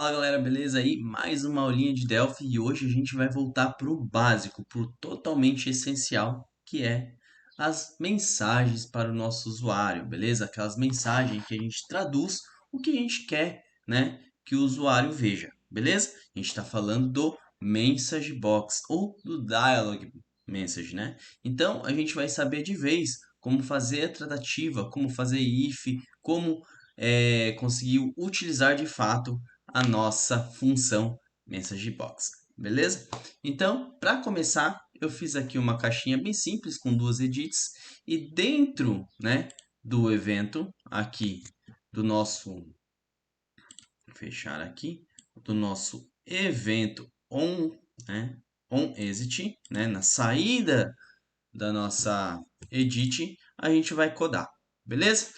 Fala galera, beleza aí? Mais uma aulinha de Delphi e hoje a gente vai voltar para o básico, para o totalmente essencial, que é as mensagens para o nosso usuário, beleza? Aquelas mensagens que a gente traduz o que a gente quer, né, que o usuário veja, beleza? A gente está falando do Message Box ou do Dialog Message, né? Então a gente vai saber de vez como fazer a tratativa, como fazer if, como conseguir utilizar de fato a nossa função MessageBox, beleza? Então, para começar, eu fiz aqui uma caixinha bem simples com duas edits e dentro, né, do evento aqui do nosso, vou fechar aqui, do nosso evento on, né, on exit, né, na saída da nossa edit, a gente vai codar, beleza?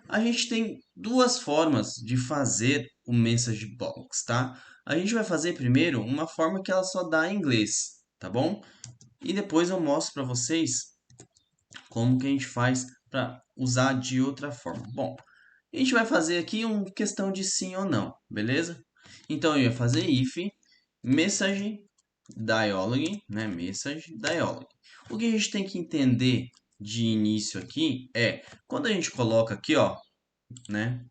A gente tem duas formas de fazer o message box, tá? A gente vai fazer primeiro uma forma que ela só dá em inglês, tá bom? E depois eu mostro para vocês como que a gente faz para usar de outra forma. Bom, a gente vai fazer aqui uma questão de sim ou não, beleza? Então eu ia fazer if message dialog, né? Message dialog. O que a gente tem que entender de início aqui é quando a gente coloca aqui, ó, né,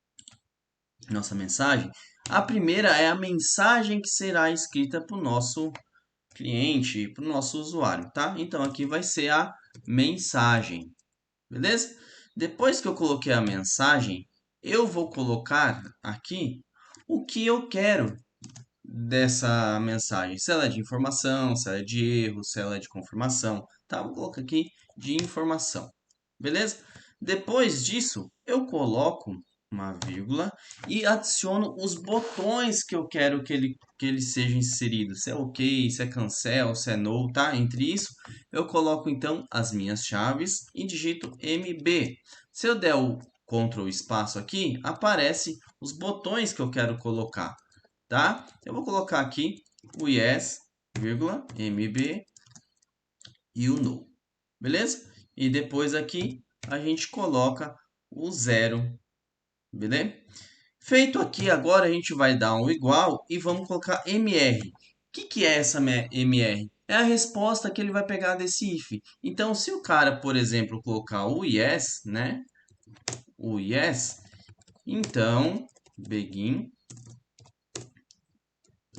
nossa mensagem, a primeira é a mensagem que será escrita para o nosso cliente, para o nosso usuário, tá? Então aqui vai ser a mensagem, beleza? Depois que eu coloquei a mensagem, eu vou colocar aqui o que eu quero dessa mensagem. Se ela é de informação, se ela é de erro, se ela é de confirmação, tá? Vou colocar aqui de informação, beleza? Depois disso, eu coloco uma vírgula e adiciono os botões que eu quero que ele seja inserido. Se é OK, se é cancel, se é no, tá? Entre isso, eu coloco então as minhas chaves e digito MB. Se eu der o Ctrl espaço aqui, aparece os botões que eu quero colocar, tá? Eu vou colocar aqui o yes, vírgula, MB e o no, beleza? E depois aqui a gente coloca o zero, beleza? Feito aqui, agora a gente vai dar um igual e vamos colocar MR. O que é essa MR? É a resposta que ele vai pegar desse if. Então, se o cara, por exemplo, colocar o yes, né? O yes, então, begin.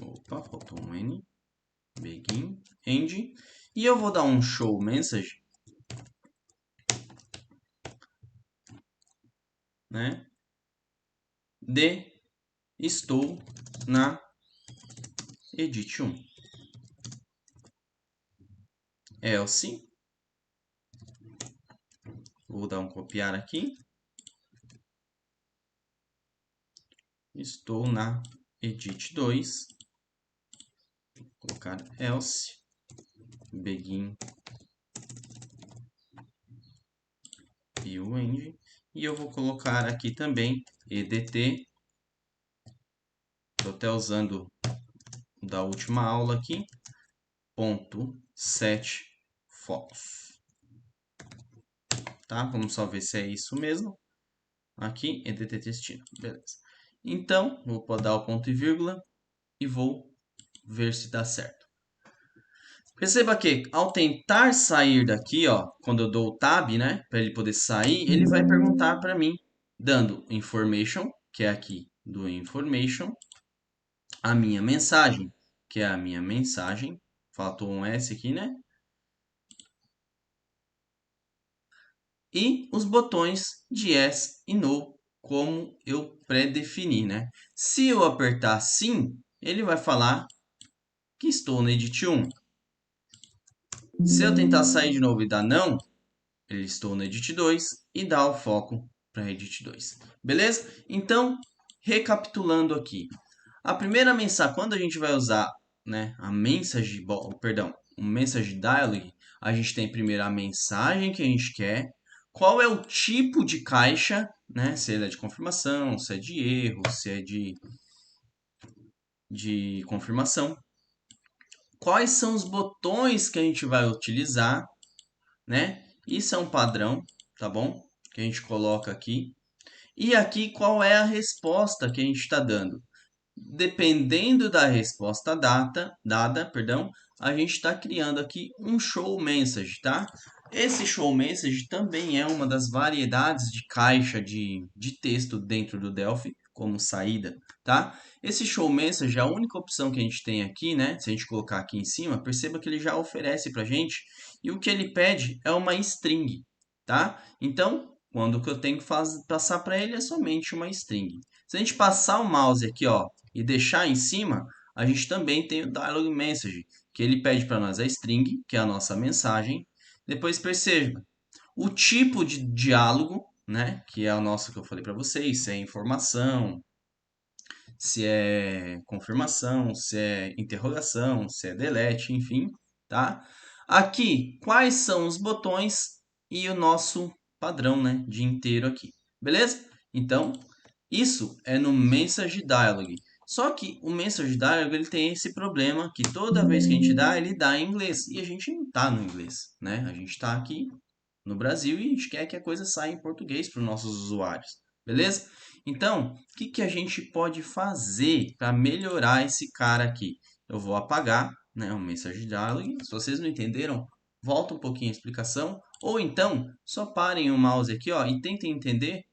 Opa, faltou um N. Begin, end. E eu vou dar um show message, né? De estou na edit 1. Else, vou dar um copiar aqui. Estou na edit 2. Vou colocar else, begin e o end. E eu vou colocar aqui também edt. Estou até usando da última aula aqui. Ponto set false. Tá? Vamos só ver se é isso mesmo. Aqui, edt destino. Beleza. Então, vou dar o ponto e vírgula e vou ver se dá certo. Perceba que ao tentar sair daqui, ó, quando eu dou o tab, né, para ele poder sair, ele vai perguntar para mim, dando information, que é aqui do information, a minha mensagem, que é a minha mensagem, faltou um S aqui, né? E os botões de yes e no, como eu pré-defini, né? Se eu apertar sim, ele vai falar que estou na edit 1. Se eu tentar sair de novo e dar não, ele estou no edit 2 e dá o foco para edit 2. Beleza? Então, recapitulando aqui. A primeira mensagem, quando a gente vai usar, né, a message, perdão, o message dialog, a gente tem primeiro a mensagem que a gente quer, qual é o tipo de caixa, né, se ele é de confirmação, se é de erro, se é de confirmação. Quais são os botões que a gente vai utilizar, né? Isso é um padrão, tá bom? Que a gente coloca aqui. E aqui qual é a resposta que a gente está dando. dependendo da resposta dada, perdão, a gente está criando aqui um show message, tá? Esse show message também é uma das variedades de caixa de texto dentro do Delphi, como saída, tá? Esse show message, a única opção que a gente tem aqui, né? Se a gente colocar aqui em cima, perceba que ele já oferece pra gente, e o que ele pede é uma string, tá? Então, quando o que eu tenho que passar para ele é somente uma string. Se a gente passar o mouse aqui, ó, e deixar em cima, a gente também tem o dialog message, que ele pede para nós a string, que é a nossa mensagem. Depois perceba o tipo de diálogo, né, que é o nosso que eu falei para vocês, se é informação, se é confirmação, se é interrogação, se é delete, enfim, tá? Aqui, quais são os botões e o nosso padrão, né, de inteiro aqui, beleza? Então, isso é no Message Dialog. Só que o Message Dialog ele tem esse problema que toda vez que a gente dá, ele dá em inglês. E a gente não está no inglês, né? A gente está aqui no Brasil e a gente quer que a coisa saia em português para os nossos usuários, beleza? Então, o que a gente pode fazer para melhorar esse cara aqui? Eu vou apagar, né, o Message Dialog. Se vocês não entenderam, volta um pouquinho a explicação. Ou então, só parem o mouse aqui, ó, e tentem entender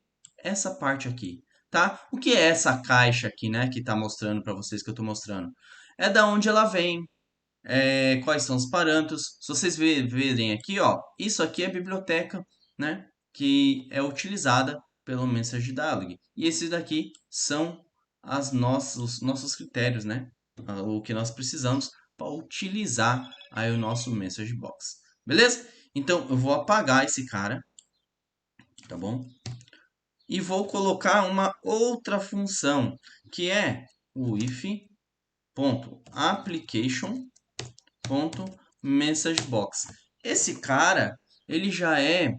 essa parte aqui, tá? O que é essa caixa aqui, né, que está mostrando para vocês que eu estou mostrando? É da onde ela vem, quais são os parâmetros. Se vocês verem aqui, ó, isso aqui é a biblioteca, né, que é utilizada pelo Message Dialog. E esses daqui são nossos critérios, né, o que nós precisamos para utilizar aí o nosso Message Box. Beleza? Então, eu vou apagar esse cara, tá bom? E vou colocar uma outra função, que é o if.application.messagebox. Esse cara, ele já é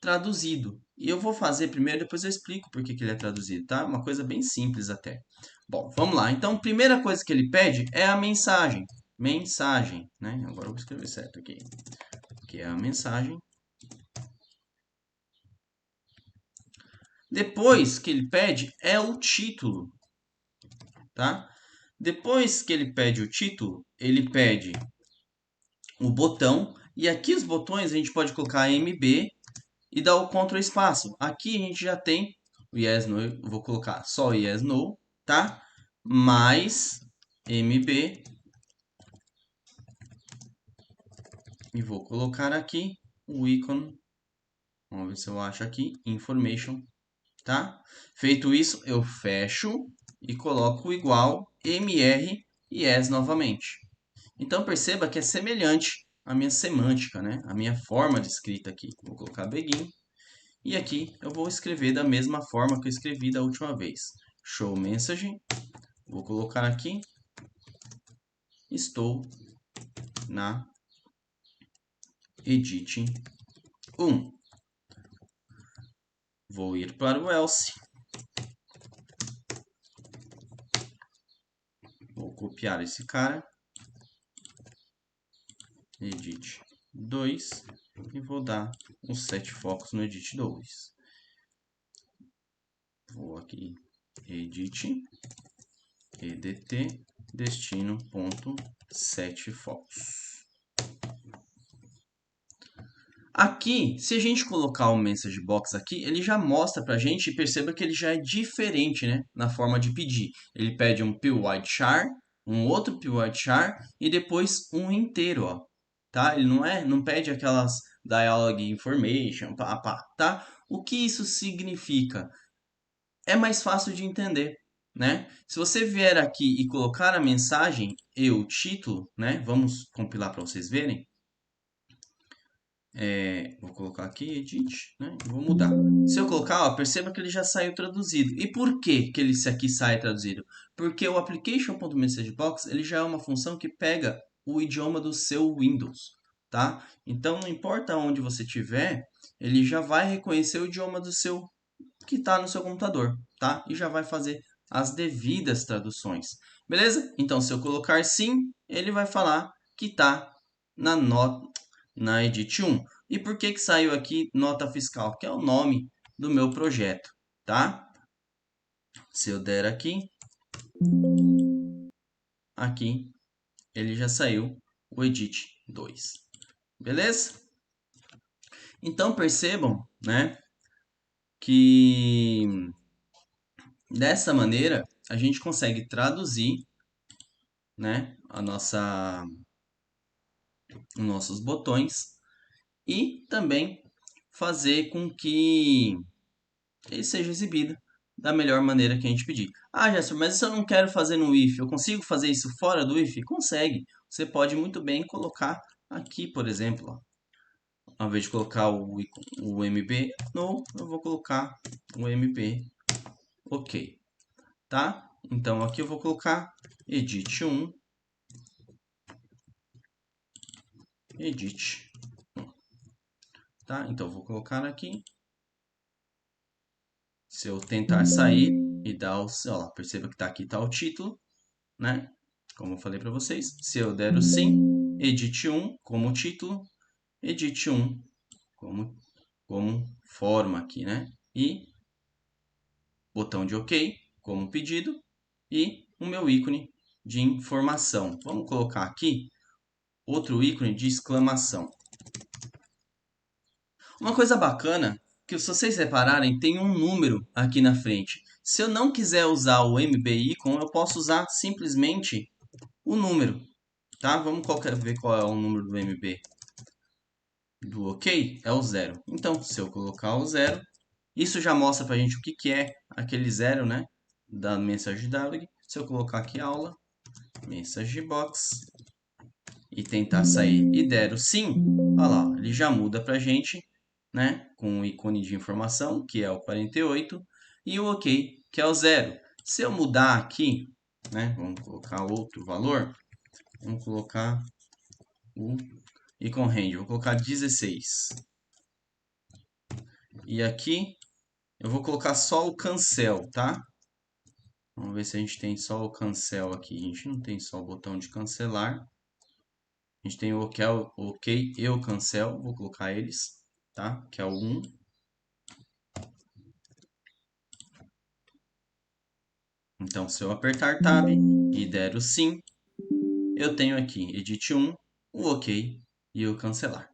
traduzido. E eu vou fazer primeiro, depois eu explico por que ele é traduzido, tá? Uma coisa bem simples até. Bom, vamos lá. Então, a primeira coisa que ele pede é a mensagem. Mensagem, né? Agora eu vou escrever certo aqui. Que é a mensagem. Depois que ele pede é o título, tá? Depois que ele pede o título, ele pede o botão. E aqui os botões a gente pode colocar MB e dar o Ctrl espaço. Aqui a gente já tem o Yes, No. Eu vou colocar só Yes, No, tá? Mais MB. E vou colocar aqui o ícone. Vamos ver se eu acho aqui. Information, tá? Feito isso, eu fecho e coloco igual MR e Yes novamente. Então perceba que é semelhante à minha semântica, né? A minha forma de escrita aqui. Vou colocar begin. E aqui eu vou escrever da mesma forma que eu escrevi da última vez. Show message. Vou colocar aqui. Estou na edit 1. Vou ir para o else. Vou copiar esse cara. Edit 2. E vou dar uns 7 focos no edit 2. Vou aqui, edit, edt, destino.set focos. Aqui, se a gente colocar o message box aqui, ele já mostra pra gente e perceba que ele já é diferente, né, na forma de pedir. Ele pede um pychar, um outro pychar e depois um inteiro, ó. Tá? Ele não pede aquelas dialog information, tá? O que isso significa? É mais fácil de entender, né? Se você vier aqui e colocar a mensagem e o título, né? Vamos compilar para vocês verem. Vou colocar aqui, edit, né? E vou mudar. Se eu colocar, ó, perceba que ele já saiu traduzido. E por que que ele aqui sai traduzido? Porque o application.messagebox ele já é uma função que pega o idioma do seu Windows, tá? Então, não importa onde você estiver, ele já vai reconhecer o idioma do seu que está no seu computador, tá? E já vai fazer as devidas traduções, beleza? Então, se eu colocar sim, ele vai falar que está na Edit 1. E por que que saiu aqui nota fiscal? Que é o nome do meu projeto, tá? Se eu der aqui, Aqui ele já saiu o edit 2. Beleza? Então percebam, né, que dessa maneira a gente consegue traduzir, né, os nossos botões e também fazer com que ele seja exibido da melhor maneira que a gente pedir. Ah, Gerson, mas se eu não quero fazer no if, eu consigo fazer isso fora do if? Consegue. Você pode muito bem colocar aqui, por exemplo, ó. Ao invés de colocar o MB no, eu vou colocar o MB OK, tá? Então aqui eu vou colocar edit 1, edit 1, tá? Então eu vou colocar aqui. Se eu tentar sair e dar o, ó, perceba que tá aqui, tá o título, né? Como eu falei para vocês. Se eu der o sim, edit 1 como título, edit 1 como forma aqui, né? E botão de OK como pedido e o meu ícone de informação. Vamos colocar aqui outro ícone de exclamação. Uma coisa bacana, que se vocês repararem, tem um número aqui na frente. Se eu não quiser usar o MB icon, eu posso usar simplesmente o número, tá? Vamos ver qual é o número do MB. Do OK é o 0. Então, se eu colocar o 0, isso já mostra pra gente o que é aquele 0, né? Da mensagem dialog. Se eu colocar aqui aula, message box, e tentar sair e der o sim, olha lá, ele já muda pra gente, né? Com o ícone de informação, que é o 48, e o OK, que é o 0. Se eu mudar aqui, né? Vamos colocar outro valor. Vamos colocar o icon range, vou colocar 16. E aqui eu vou colocar só o cancel, tá? Vamos ver se a gente tem só o cancel aqui. A gente não tem só o botão de cancelar. A gente tem o OK e o cancel. Vou colocar eles, tá? Que é o 1. Então, se eu apertar Tab e der o sim, eu tenho aqui Edit 1, o OK e o cancelar.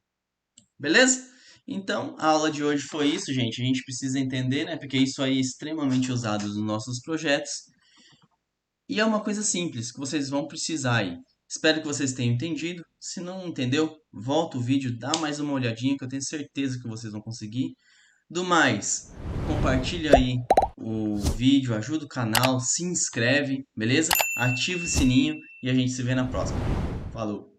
Beleza? Então, a aula de hoje foi isso, gente. A gente precisa entender, né? Porque isso aí é extremamente usado nos nossos projetos. E é uma coisa simples que vocês vão precisar aí. Espero que vocês tenham entendido. Se não entendeu, volta o vídeo, dá mais uma olhadinha que eu tenho certeza que vocês vão conseguir. Do mais, compartilha aí o vídeo, ajuda o canal, se inscreve, beleza? Ativa o sininho e a gente se vê na próxima. Falou!